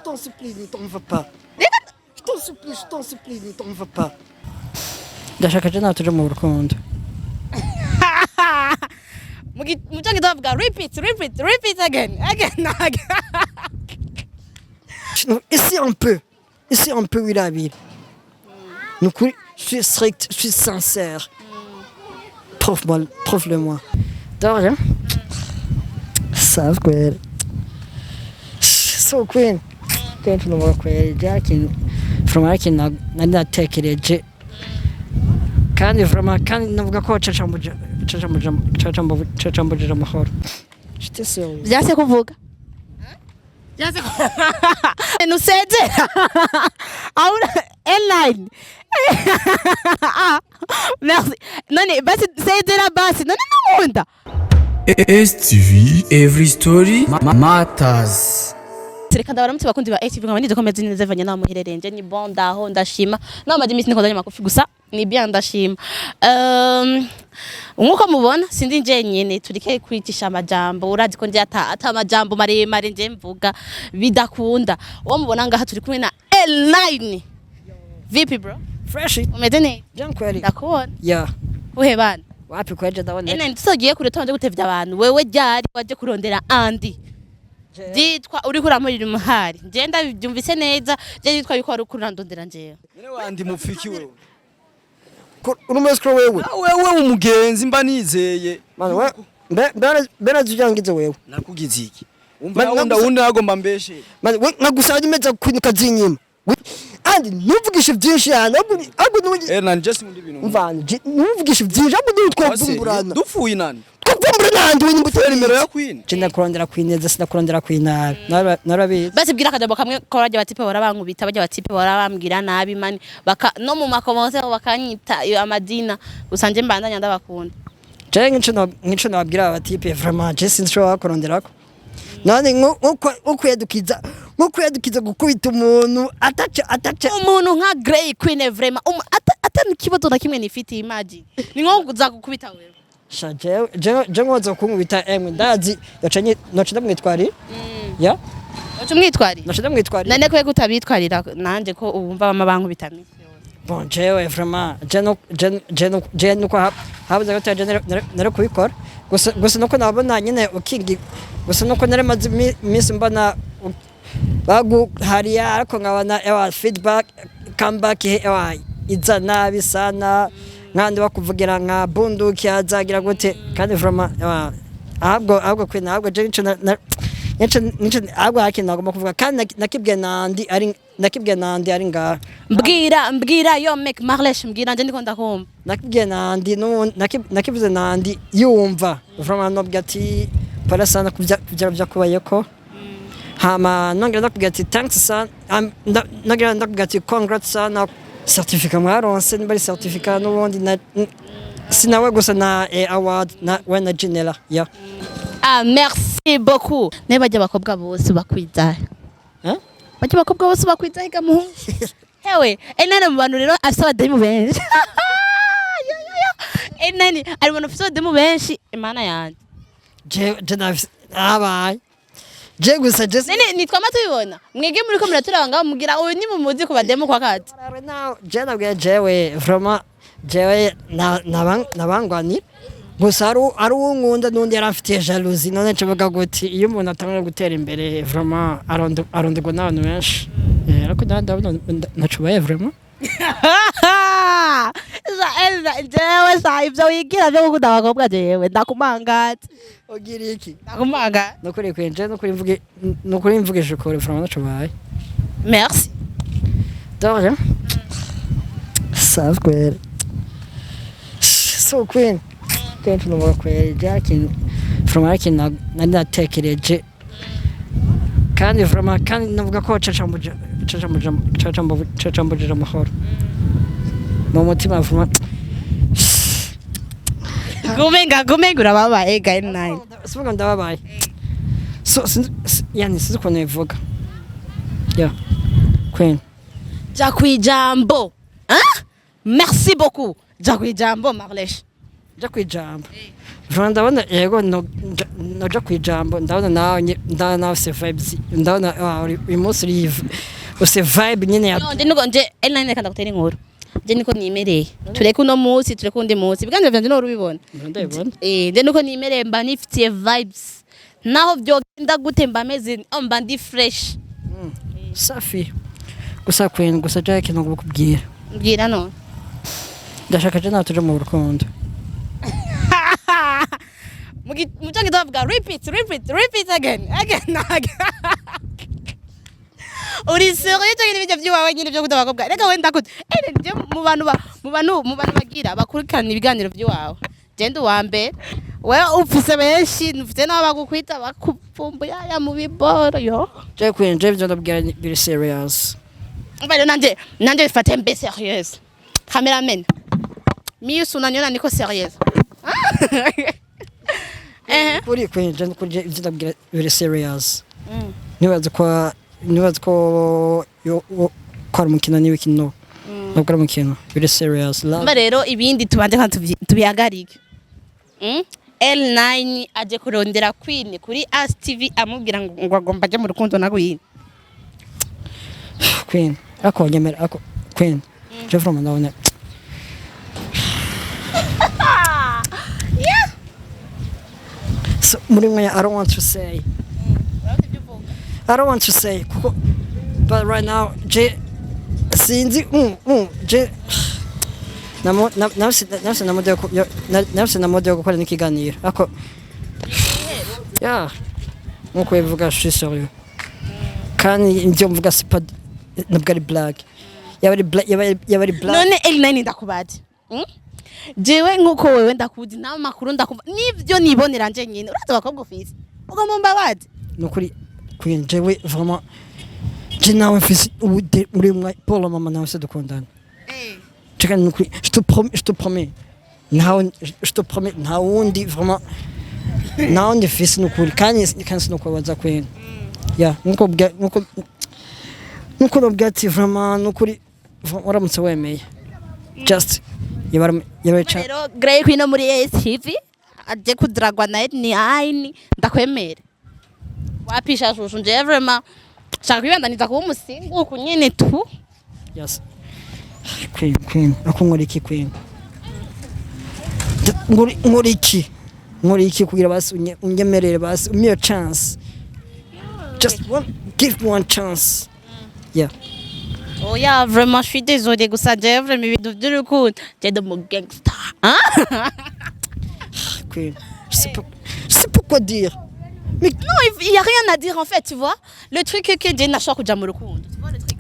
t'en supplie, ne t'en veux pas. Je t'en supplie, ne t'en veux pas. Ndashaka je nawe tuje mu rukundo. Mucyongereza bavuga repeat again. Essaie un peu, Wilabir. Donc oui, je suis strict, je suis sincère. Prouve-le-moi. De rien. Sabe, Queen. So, Queen. Can't know Queen. Jackie. From Arkin, I'm not taking it. Kandi vraiment kandi navuga ko cacambuje amahoro. J'étais sûr. Byase kuvuga. Nuseze. Ahora El9. Merci. None basi sezera basi. None nkunda. STV every story matters. Reka ndabaramutse bakundi ba STV nkaba ndize komeze neza vanye naho muhererenje ni bonda aho ndashima naho maze imisi nikozanye makofi gusa ni bien ndashima nkuko mubona sindi nje nyene turike kwitisha amajambo urazi ko ndi ata amajambo maremare nje mvuga bidakunda uwo mubona ngaha turi kumwe na El9 vipi bro Fresh. umeze neza Bien kweli. ndakubona Yeah. uhebana Wapi kweje ndabona. El9 tusogiye kure tonje gutevya abantu wewe ryari waje kurondera andi Ditwa uri kuramurira umuhari ngenda byumvise neza je ditwa yuko ari kurandondera njewe Nene wandi mufiki wewe Urumesiko wewe. wewe umugenzi mba nizeye Mano we bena zujangize wewe. nakugize iki umva wunda agomba mbeshe Mano we nagusanye meza kwinika zinyima. Andi nuvugisha byinshi yana abu na just mundi bintu mvanje nuvugisha byinshi abu twavumburana. dupfuye nani Twavumburana nandi we Ufite nimero ya Queen Cenda kurondera kwineza sinakurondera kwinara. Narabizi. basi bwira akajambo kamwe korajya batipe barabankubita bajya batipe barabambwira nabi mani baka no mu makomose bakanyita iyo amadina usanje mbandanya ndabakunda Je ngico nabwira abatipe vraiment je sinshobora kuronderako. None nko kwedukiza gukubita umuntu ataca umuntu nka Grey Queen vraiment atani kibazo na kimwe nifiti imagine ni nko kuza gukubita wewe sha je ngoza kunkubita emwe ndazi yacanye noce ndamwitwari ya ucu mwitwari noce ndamwitwari nane kwe kutabitwarira nanje ko ubumva bama bankubita misi bon jewe vraiment je nuko habuze gato nare kubikora gusa nuko nabona nyine ukingi gusa nuko nare maze iminsi mbona bagu hariya ariko nkabona ewa feedback comeback ewa iza nabi sana nkandi bakuvugira nka bunduki azagira gute kandi vraiment ewa ahubwo kwina ahubwo je nico ahubwo hakina ngomba kuvuga kandi nakibwe nandi ari ngaha mbwira yo make Marlesh mbwira nje ndiko ndakumva nakibwe nandi nakivuze nandi yumva vraiment nobwe ati para sana kubyara byakubayeko hama nongera ndakubwira ati thanks sana nongera ndakubwira ati congrats sana certificat mwaronse niba ari certificat n'ubundi sinawe gusa na award na wena general ya merci beaucoup ne bajya bakobwa bose bakwizahe bajya bakobwa bose bakwizahe gamuhungu hewe enane mu bantu rero asaba demu benshi enane ari mu afisa demu benshi imana yanje je abaye je gusa je nitwa matubibona mwege muri ko muraturanga mugira uyu ni mumuzi ku bademu kwa kati je nabwiye jewe vraiment jewe nabangwani gusa ari unkunda n'undi yaramfitiye jalousie none ncavuga guti iyo umuntu atangura gutera imbere vraiment aronderwa n'abantu benshi ariko ndabona nacubaye vraiment jewe sa ibyo wigira byo gukunda abakobwa jewe ndakumangata ugira iki ndakumanga nukuri kwenje nukuri mvugisha ukuri vraiment nacubaye merci de rien sabe kweli so queen can't know kweli Jackie from Arkin nari natekereje kandi vraiment kandi navuga ko cacambuje amahoro mu mutima vraiment gumenga urababaye gayi nayi sivuga ndababaye so yani sizi ukuntu bivuga ya queen ja kwijambo merci beaucoup ja kwijambo Marlesh ja kwijambo vraiment ndabona yego naja kwijambo ndabona nawe se vibes ndabona uyu munsi uri use vibe nyene ya nje nuko nje El9 reka ndagutera inkuru nje niko nimereye tureke uno munsi tureke undi munsi biganza vyanje no rubibona ndabibona nje nuko nimereye mba nifitiye vibes naho vyogenda gute mba meze mba ndi fresh safi gusa Queen gusa Jack no gukubwira mbwira no ndashaka je nawe tuje mu rukundo mucange ndavuga repeat again uri serieux cyangwa ibyo by'iwawe nyine byo kudabakobwa reka wenda gute nje mu bantu bagira bakurikirana ibiganiro by'iwawe genda uwambere wewe ufise benshi ufite n'abo bagukwita bakupfumbuya ya mu biboro yo Jack Queen je byo ndabwira biri serious mbere nanje bifate mbe serious cameraman miusu nanyona niko serious kuri Queen je ndabwira biri serious nibaza ko kwari umukino n'ibikino ntabwo ari umukino biri serious mba rero ibindi tubanje kandi tubihagarike El9 aje kurondera Queen kuri As TV amubwira ngo agomba aje mu rukundo na Queen ako nyemera ako Queen je vraiment ndabona yeah so muri mwe I don't want to say kuko but right now je sinzi je nafse na model gukora n'ikiganiro ako nkuko bivuga je suis sérieux kandi njye mvuga c'est pas nabwo ari blague yabari blague none El9 ndakubaje jewe nkuko wewe ndakuzi nawe makuru ndakumva nivyo nibonera nje nyine uraza bakobwa ufise ugomba mbabaze nukuri Queen jewe vraiment je nawe mfise muri mwe Paul mama nawe se dukundana cheka nukuri je te promets nta wundi vraiment nta wundi mfise nukuri kandi nuko waza Queen nkuko nabwati vraiment nukuri waramutse wemeye just yabaye cha rero Grey Queen muri TV aje kudragwa na El9 ndakwemere wapisha shushu nje vraiment shaka kwibandaniza kuba umusingu kunyene tu yes Queen akongora iki Queen ngori iki kugira basi unyemerere basi umyo chance just give one chance oh yeah vraiment je suis désolée gusa je vraiment ibintu by'urukundo je de mon gangster Queen je sais pourquoi dire mais non il y a rien à dire en fait tu vois le truc que je n'ashaka kuja mu rukundo tu vois le truc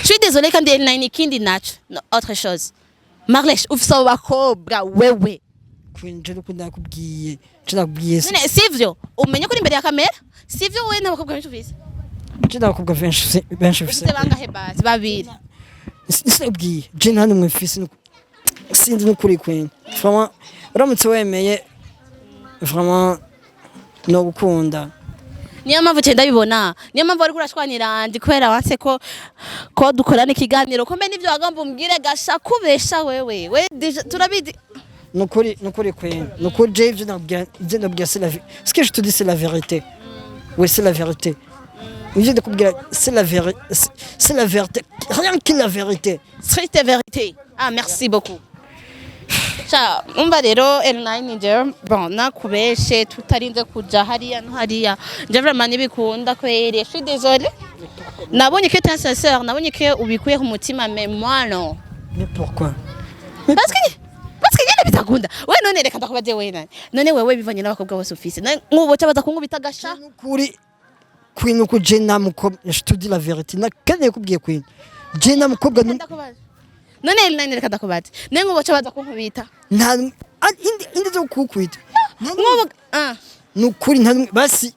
je suis désolée quand El9 ikindi nacho autre chose Marlesh ufisa bakobwa wewe Queen je n'ukunda kubwiye none sivyo umenye kuri imbere ya kamera sivyo wewe n'abakobwa benshi ufise je n'abakobwa benshi ufise bangahe basi babiri nisabwiye je nta numwe mfise sinzi n'ukuri Queen vraiment uramutse wemeye vraiment no gukunda niyo mpamvu cyenda bibona niyo mpamvu ari kurashwanira ndi kwera wanse ko dukorana ikiganiro ko mbe nivyo wagomba umbwire gasha kubesha wewe turabizi nukuri Queen nukuri je nabwira c'est la vie ce que je te dis c'est la vérité oui c'est la vérité je te kubwira c'est la vérité rien que la vérité stricte vérité ah merci beaucoup cha umva rero El9 nje bon nakubeshe tutarinze kuja hariya no hariya nje vraiment nibikunda kwere je suis désolée nabonye que t'es sincère nabonye que ubikuye ku mutima mais moi non mais pourquoi parce que nyine bitakunda we none reka ndakubaze we none wewe bivanye n'abakobwa bose ufise nk'ubo cyabaza kunkubita gasha kuri Queen uko je namukobwa je te dis la vérité nakane kubwiye Queen je namukobwa none El9 reka ndakubaze nk'ubo cyabaza kunkubita nta indi zo kukwita nk'ubo nukuri nta basi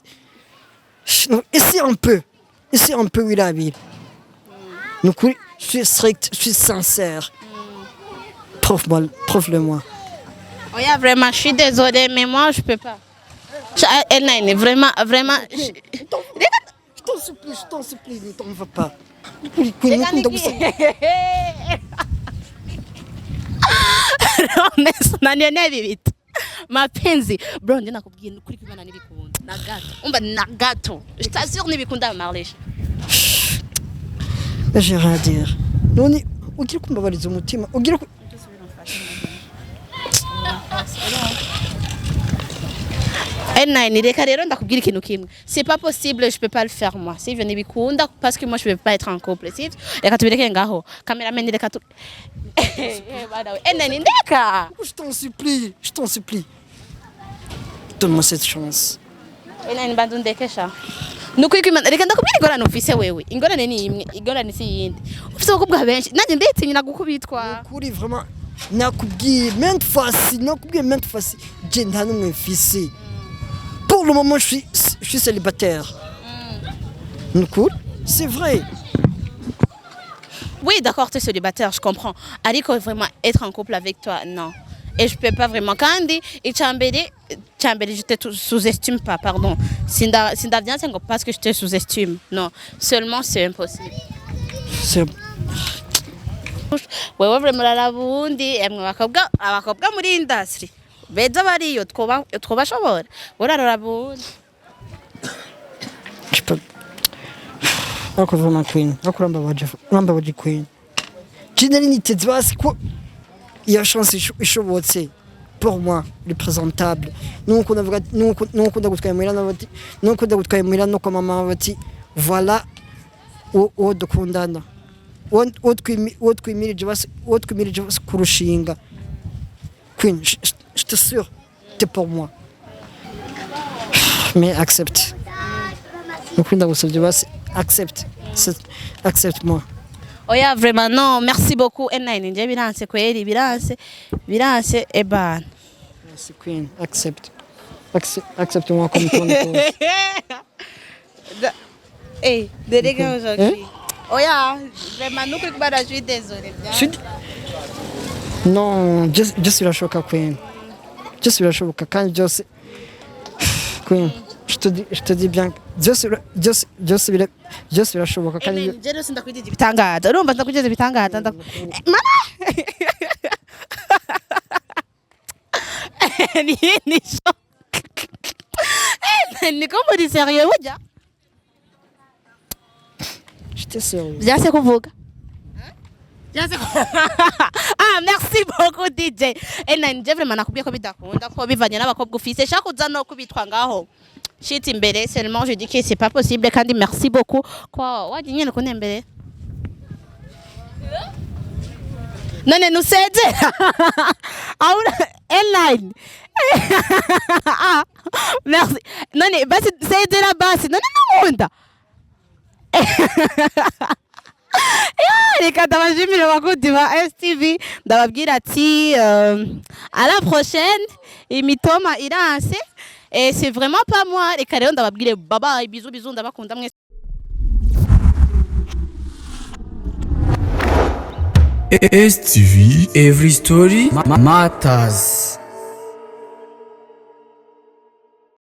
ici un peu wirabira nukuri je suis strict je suis sincère prouve-le-moi. Oh yeah, vraiment, je suis désolée, mais moi, je peux pas. El9, vraiment. Je t'en supplie, ne t'en vas pas. mapenzi bro ndi nakubwiye kuri kwimana n'ibikunda na gato umva na gato je t'assure n'ibikunda Marlèche j'ai rien à dire none ugira kumbabariza umutima ugira El9 reka rero ndakubwira ikintu kimwe c'est pas possible je peux pas le faire moi si je n'ibikunda parce que moi je peux pas être en couple si reka tubireke ngaho cameraman reka tu El9 ndeka je t'en supplie donne-moi cette chance El9 bandu ndekesha nukuri kwimana reka ndakubwira ingorane ufise wewe ingorane ni imwe ingorane si yindi ufise ubukobwa benshi nanjye ndetinyira gukubitwa kuri vraiment nakubwiye maintes fois je nta n'umwe mfise pour le moment je suis célibataire cool c'est vrai oui d'accord tu es célibataire je comprends ariko vraiment être en couple avec toi non et je peux pas vraiment kandi icambere je te sous-estime pas pardon sinda bien c'est parce que je te sous-estime non seulement c'est impossible c'est wewe vraiment rabundi emwe abakobwa muri industry beza bariyo twobashobora urarora bundi je peux ako vraiment queen ako rambabaje queen jinari niteze basi ko iyo chance ishobotse pour moi représentable nuko ndavuga nuko ndagutwaye muhira no kwa mama bati voilà uwo dukundana uwo twimirije basi kurushinga queen je te sûr t'es pour moi mais accepte nuko ndagusabye basi accepte moi oya vraiment non merci beaucoup El9 nje biranse kweri biranse eban merci queen accepte moi comme ton épouse délégué aujourd'hui oya vraiment nuko kubara je suis désolé non je birashoboka queen birashoboka kandi byose queen je te dis bien byose birashoboka kandi je rero ndakwigeze ibitangaza urumva ndakwigeze ibitangaza ni sho ni comme du sérieux wajya j'étais sérieux byase kuvuga ah merci beaucoup DJ El9 je vraiment nakubwiye ko bidakunda ko bivanye n'abakobwa ufise shaka uza no kubitwa ngaho shit imbere seulement je dis que c'est pas possible kandi merci beaucoup quoi waje nyene ko nembere none nuseze aura El9 merci none basi sezera basi none namunda reka ndabashimire bakundi ba STV ndababwira ati à la prochaine imitoma iranse et c'est vraiment pas moi reka rero ndababwire baba bisous ndabakunda mwese STV Every Story Matters.